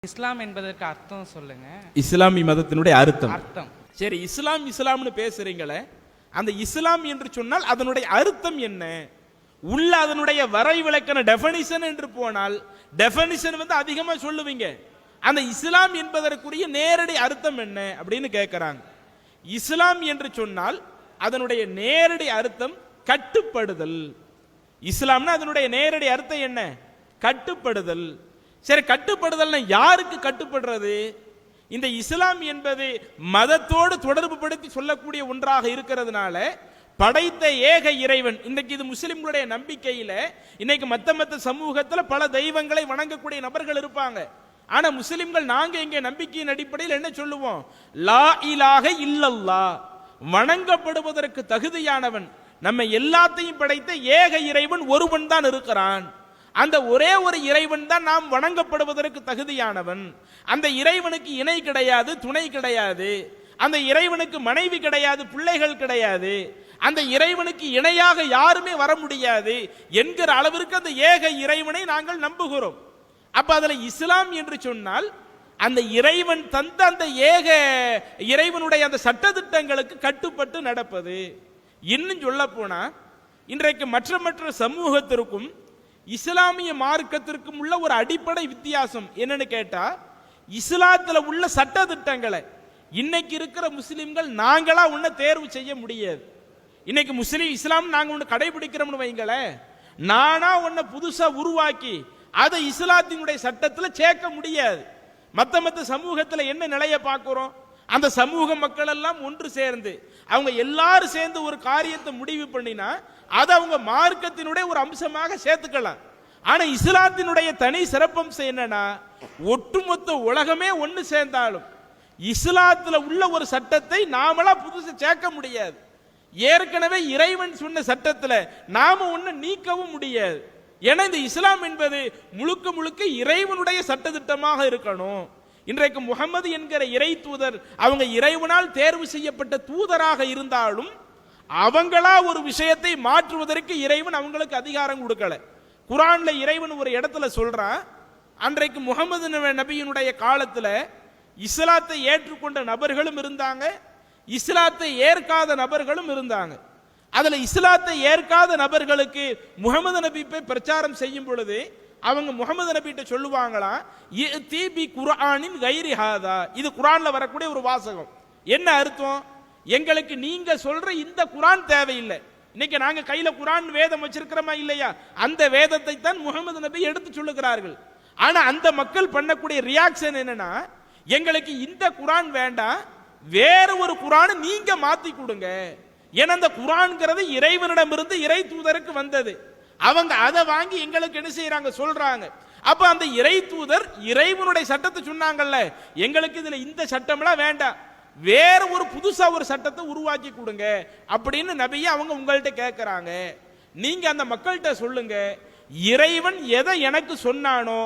இஸ்லாம் என்பதற்கு அர்த்தம் சொல்லுங்க. இஸ்லாமிய மதத்தினுடைய அர்த்தம். சரி, இஸ்லாம்னு பேசுறீங்களே, அந்த இஸ்லாம் என்று சொன்னால் அதனுடைய அர்த்தம் என்ன? உள்ள அதனுடைய வரை விளக்கண டெஃபனிஷன் என்று போனால் டெஃபனிஷன் அதிகமா சொல்லுவீங்க. அந்த இஸ்லாம் என்பதற்குரிய நேரடி அர்த்தம் என்ன அப்படின்னு கேட்கிறாங்க. இஸ்லாம் என்று சொன்னால் அதனுடைய நேரடி அர்த்தம் கட்டுப்படுதல். இஸ்லாம்னா அதனுடைய நேரடி அர்த்தம் என்ன? கட்டுப்படுதல். சரி, கட்டுப்படுதல் யாருக்கு கட்டுப்படுறது? இந்த இஸ்லாம் என்பது மதத்தோடு தொடர்பு படுத்தி சொல்லக்கூடிய ஒன்றாக இருக்கிறதுனால படைத்த ஏக இறைவன். இன்னைக்கு இது முஸ்லிம்களுடைய நம்பிக்கையில இன்னைக்கு மத்த சமூகத்தில் பல தெய்வங்களை வணங்கக்கூடிய நபர்கள் இருப்பாங்க. ஆனா முஸ்லிம்கள் நாங்க எங்க நம்பிக்கையின் அடிப்படையில் என்ன சொல்லுவோம்? லா இலாஹ இல்லல்லாஹ், வணங்கப்படுவதற்கு தகுதியானவன், நம்ம எல்லாத்தையும் படைத்த ஏக இறைவன் ஒருவன் தான் இருக்கிறான். அந்த ஒரே ஒரு இறைவன் தான் நாம் வணங்கப்படுவதற்கு தகுதியானவன். அந்த இறைவனுக்கு இணை கிடையாது, துணை கிடையாது. அந்த இறைவனுக்கு மனைவி கிடையாது, பிள்ளைகள் கிடையாது. அந்த இறைவனுக்கு இணையாக யாருமே வர முடியாது என்கிற அளவிற்கு அந்த ஏக இறைவனை நாங்கள் நம்புகிறோம். அப்ப அதுல இஸ்லாம் என்று சொன்னால் அந்த இறைவன் தந்த அந்த ஏக இறைவனுடைய அந்த சட்டதிட்டங்களுக்கு கட்டுப்பட்டு நடப்பது. இன்னும் சொல்ல போனா இன்றைக்கு மற்ற சமூகத்திற்கும் இஸ்லாமிய மார்க்கத்திற்கும் உள்ள ஒரு அடிப்படை வித்தியாசம் என்னன்னு கேட்டா, இஸ்லாத்துல உள்ள சட்ட திட்டங்களை இன்னைக்கு இருக்கிற முஸ்லிம்கள் நாங்களா ஒன்ன தேர்வு செய்ய முடியாது. இன்னைக்கு இஸ்லாம் நாங்க ஒண்ணு கடைபிடிக்கிறோம்னு வைங்களேன், நானா ஒன்ன புதுசா உருவாக்கி அதை இஸ்லாத்தினுடைய சட்டத்துல சேர்க்க முடியாது. மத்த சமூகத்துல என்ன நிலையை பார்க்கிறோம்? அந்த சமூக மக்கள் எல்லாம் ஒன்று சேர்ந்து அவங்க எல்லாரும் சேர்ந்து ஒரு காரியத்தை முடிவு பண்ணினா அதை அவங்க மார்க்கத்தினுடைய ஒரு அம்சமாக சேர்த்துக்கலாம். ஆனா இஸ்லாத்தினுடைய தனி சிறப்பம்சம் என்னன்னா, ஒட்டுமொத்த உலகமே ஒன்று சேர்ந்தாலும் இஸ்லாத்துல உள்ள ஒரு சட்டத்தை நாமளா புதுசு சேர்க்க முடியாது. ஏற்கனவே இறைவன் சொன்ன சட்டத்துல நாம ஒன்னு நீக்கவும் முடியாது. ஏன்னா இந்த இஸ்லாம் என்பது முழுக்க முழுக்க இறைவனுடைய சட்டத்திட்டமாக இருக்கணும். இன்றைக்கு முகமது என்கிற இறை தூதர் அவங்க இறைவனால் தேர்வு செய்யப்பட்ட தூதராக இருந்தாலும் அவங்களா ஒரு விஷயத்தை மாற்றுவதற்கு இறைவன் அவங்களுக்கு அதிகாரம் கொடுக்கல. குர்ஆன்ல இறைவன் ஒரு இடத்துல சொல்றான், அன்றைக்கு முகமது நபியினுடைய காலத்துல இஸ்லாத்தை ஏற்றுக்கொண்ட நபர்களும் இருந்தாங்க, இஸ்லாத்தை ஏற்காத நபர்களும் இருந்தாங்க. அதுல இஸ்லாத்தை ஏற்காத நபர்களுக்கு முகமது நபி போய் பிரச்சாரம் செய்யும் பொழுது அவங்க முகமது நபிட்ட சொல்லுவாங்களா, குர்ஆனின் கைரி ஹாதா, இது குர்ஆன்ல வரக்கூடிய ஒரு வாசகம். என்ன அர்த்தம்? எங்களுக்கு நீங்க சொல்ற இந்த குர்ஆன் தேவையில்லை. இன்னைக்கு நாங்க கையில குர்ஆன் வேதம் வச்சிருக்கிறோமா இல்லையா, அந்த வேதத்தை தான் முகமது நபி எடுத்து சொல்லுகிறார்கள். ஆனா அந்த மக்கள் பண்ணக்கூடிய ரியாக்ஷன் என்னன்னா, எங்களுக்கு இந்த குர்ஆன் வேண்டாம், வேற ஒரு குர்ஆனை நீங்க மாத்தி கொடுங்க. ஏன்னா அந்த குர்ஆன்ங்கிறது இறைவனிடமிருந்து இறை தூதருக்கு வந்தது. அவங்க அதை வாங்கி எங்களுக்கு என்ன செய்யறாங்க சொல்றாங்க. அப்ப அந்த இறை தூதர் இறைவனுடைய சட்டத்தை சொன்னாங்கல்ல, எங்களுக்கு இதுல இந்த சட்டம்லாம் வேண்டாம், வேற ஒரு புதுசா ஒரு சட்டத்தை உருவாக்கி கொடுங்க அப்படின்னு நபியை அவங்க உங்கள்கிட்ட கேட்கிறாங்க. நீங்க அந்த மக்கள்கிட்ட சொல்லுங்க, இறைவன் எதை எனக்கு சொன்னானோ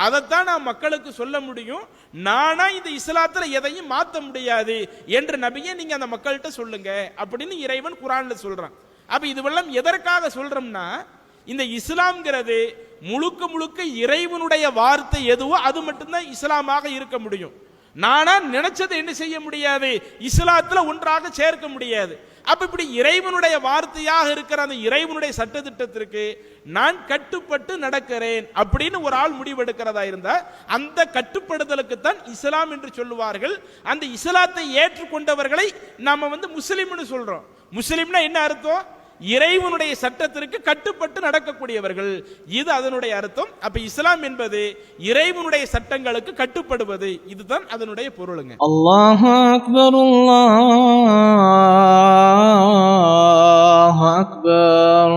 அதைத்தான் நான் மக்களுக்கு சொல்ல முடியும், நானா இந்த இஸ்லாத்துல எதையும் மாற்ற முடியாது என்று நபியை நீங்க அந்த மக்கள்கிட்ட சொல்லுங்க அப்படின்னு இறைவன் குர்ஆன்ல சொல்றான். அப்ப இதுவெல்லாம் எதற்காக சொல்றோம்னா, இந்த இஸ்லாம்ங்கிறது முழுக்க முழுக்க இறைவனுடைய வார்த்தை எதுவோ அது மட்டும்தான் இஸ்லாமாக இருக்க முடியும். நானா நினைச்சதை என்ன செய்ய முடியாது, இஸ்லாத்துல ஒன்றாக சேர்க்க முடியாது. அப்ப இப்படி இறைவனுடைய வார்த்தையாக இருக்கிற அந்த இறைவனுடைய சட்டத்திட்டத்திற்கு நான் கட்டுப்பட்டு நடக்கிறேன் அப்படின்னு ஒரு ஆள் முடிவெடுக்கிறதா இருந்தா அந்த கட்டுப்படுதலுக்கு தான் இஸ்லாம் என்று சொல்லுவார்கள். அந்த இஸ்லாத்தை ஏற்றுக்கொண்டவர்களை நாம முஸ்லிம்னு சொல்றோம். முஸ்லிம்னா என்ன அர்த்தம்? இறைவனுடைய சட்டத்திற்கு கட்டுப்பட்டு நடக்கக்கூடியவர்கள், இது அதனுடைய அர்த்தம். அப்ப இஸ்லாம் என்பது இறைவனுடைய சட்டங்களுக்கு கட்டுப்படுவது, இதுதான் அதனுடைய பொருளுங்க. அல்லாஹு அக்பர், அல்லாஹு அக்பர்.